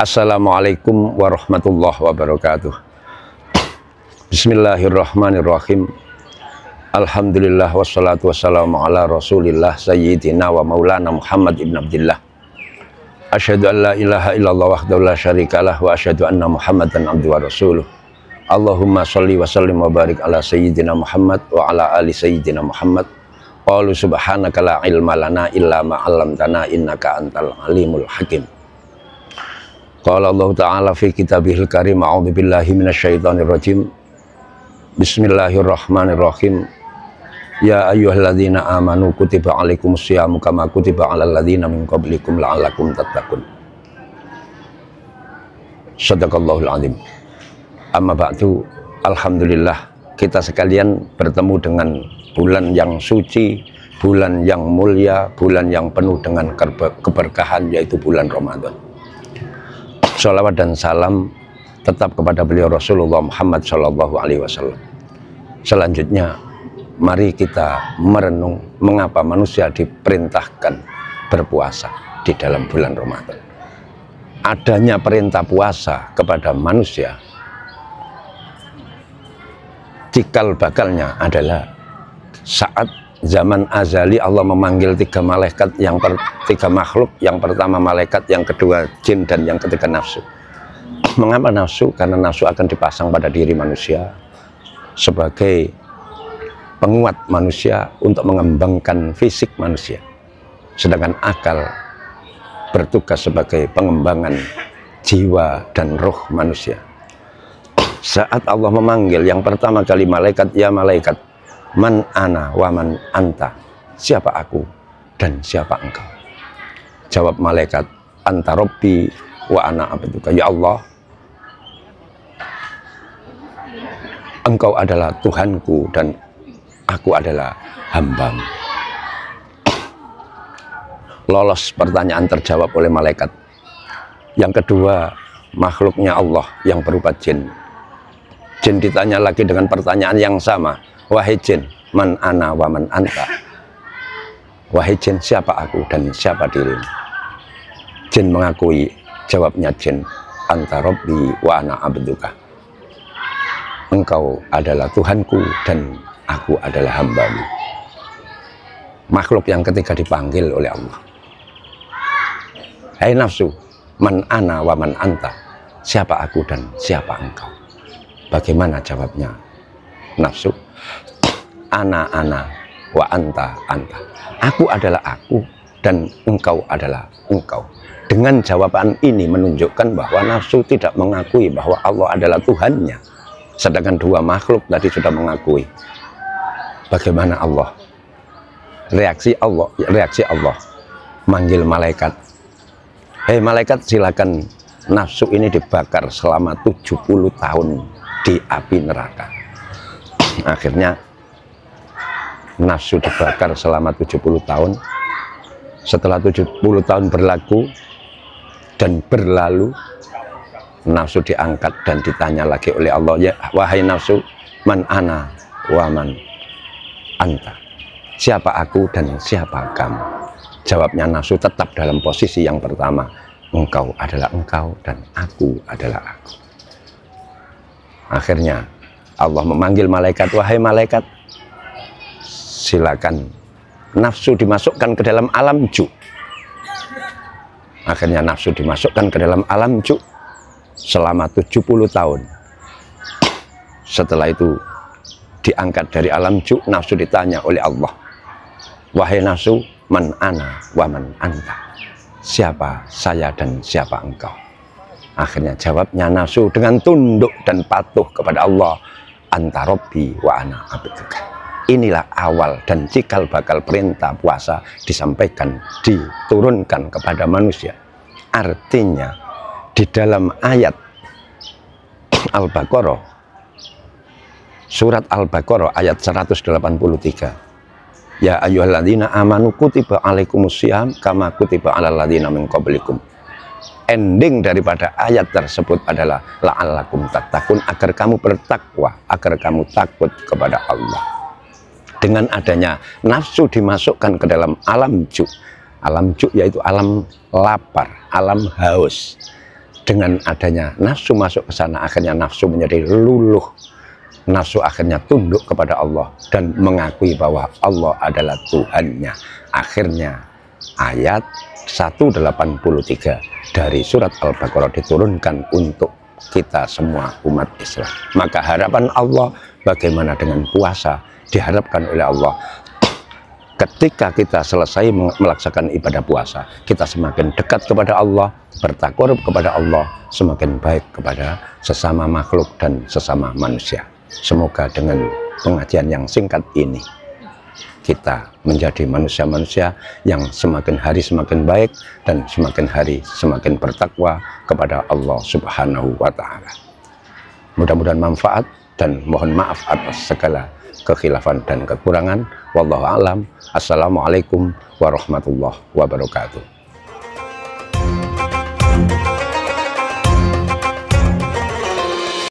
Assalamualaikum warahmatullahi wabarakatuh. Bismillahirrahmanirrahim. Alhamdulillah wassalatu wassalamu ala rasulillah sayyidina wa maulana Muhammad ibn Abdillah. Asyhadu an la ilaha illallah wahdahu la syarikalah wa asyhadu anna Muhammadan abduhu wa rasuluh. Allahumma sholli wa sallim wa barik ala sayyidina Muhammad wa ala ali sayyidina Muhammad. Qalu subhanaka la ilma lana illa ma 'allamtana innaka antal alimul hakim. Qala Allah Ta'ala fi kitabihil karim, a'udzu billahi minasyaitonir rajim. Bismillahirrahmanirrahim. Ya ayyuhalladzina amanu kutiba 'alaikumus syamu kama kutiba 'alal ladzina min qablikum la'allakum tattaqun. Shadaqallahul azim. Amma ba'du, alhamdulillah kita sekalian bertemu dengan bulan yang suci, bulan yang mulia, bulan yang penuh dengan keberkahan, yaitu bulan Ramadan. Sholawat dan salam tetap kepada beliau Rasulullah Muhammad SAW. Selanjutnya, mari kita merenung mengapa manusia diperintahkan berpuasa di dalam bulan Ramadan. Adanya perintah puasa kepada manusia, cikal bakalnya adalah saat zaman azali Allah memanggil tiga makhluk. Yang pertama malaikat, yang kedua jin, dan yang ketiga nafsu. Mengapa nafsu? Karena nafsu akan dipasang pada diri manusia sebagai penguat manusia untuk mengembangkan fisik manusia, sedangkan akal bertugas sebagai pengembangan jiwa dan roh manusia. Saat Allah memanggil yang pertama kali malaikat, ya malaikat, man ana wa man anta, siapa aku dan siapa engkau? Jawab malaikat, anta rabbi wa ana abduka, ya Allah, engkau adalah Tuhanku dan aku adalah hambamu. Lolos pertanyaan terjawab oleh malaikat. Yang kedua, makhluknya Allah yang berupa jin. Jin ditanya lagi dengan pertanyaan yang sama. Wahai jin, man ana wa man anta. Wahai jin, siapa aku dan siapa dirimu? Jin mengakui, jawabnya jin, anta rabbi wa ana abduka. Engkau adalah Tuhanku dan aku adalah hambamu. Makhluk yang ketiga dipanggil oleh Allah. Hai nafsu, man ana wa man anta. Siapa aku dan siapa engkau? Bagaimana jawabnya nafsu? Ana wa anta. Aku adalah aku dan engkau adalah engkau. Dengan jawaban ini menunjukkan bahwa nafsu tidak mengakui bahwa Allah adalah Tuhannya, sedangkan dua makhluk tadi sudah mengakui. Bagaimana Allah? Reaksi Allah manggil malaikat. Hei malaikat, silakan nafsu ini dibakar selama 70 tahun di api neraka. Akhirnya nafsu dibakar selama 70 tahun. Setelah 70 tahun berlaku dan berlalu, nafsu diangkat dan ditanya lagi oleh Allah, ya wahai nafsu, man ana wa man anta. Siapa aku dan siapa kamu? Jawabnya nafsu tetap dalam posisi yang pertama. Engkau adalah engkau dan aku adalah aku. Akhirnya Allah memanggil malaikat, wahai malaikat, silakan nafsu dimasukkan ke dalam alam ju. Akhirnya nafsu dimasukkan ke dalam alam ju selama 70 tahun. Setelah itu diangkat dari alam ju, nafsu ditanya oleh Allah, wahai nafsu, man ana wa man anta. Siapa saya dan siapa engkau? Akhirnya jawabnya nafsu dengan tunduk dan patuh kepada Allah, anta rabbi wa ana abduka. Inilah awal dan cikal bakal perintah puasa disampaikan, diturunkan kepada manusia. Artinya di dalam ayat Al-Baqarah, surat Al-Baqarah ayat 183, ya ayyuhalladzina amanu kutiba 'alaikumus syiyam kama kutiba 'alal ladzina min qablikum. Ending daripada ayat tersebut adalah la'allakum tattaqun, agar kamu bertakwa, agar kamu takut kepada Allah. Dengan adanya nafsu dimasukkan ke dalam alam ju. Alam ju yaitu alam lapar, alam haus. dengan adanya nafsu masuk ke sana, akhirnya nafsu menjadi luluh, nafsu akhirnya tunduk kepada Allah dan mengakui bahwa Allah adalah Tuhannya. Akhirnya ayat 183 dari surat Al-Baqarah diturunkan untuk kita semua umat Islam. Maka harapan Allah bagaimana dengan puasa, diharapkan oleh Allah ketika kita selesai melaksanakan ibadah puasa, kita semakin dekat kepada Allah, bertakarub kepada Allah, semakin baik kepada sesama makhluk dan sesama manusia. Semoga dengan pengajian yang singkat ini kita menjadi manusia-manusia yang semakin hari semakin baik dan semakin hari semakin bertakwa kepada Allah Subhanahu wa Ta'ala. Mudah-mudahan manfaat dan mohon maaf atas segala kekhilafan dan kekurangan. Wallahu a'lam. Assalamualaikum warahmatullahi wabarakatuh.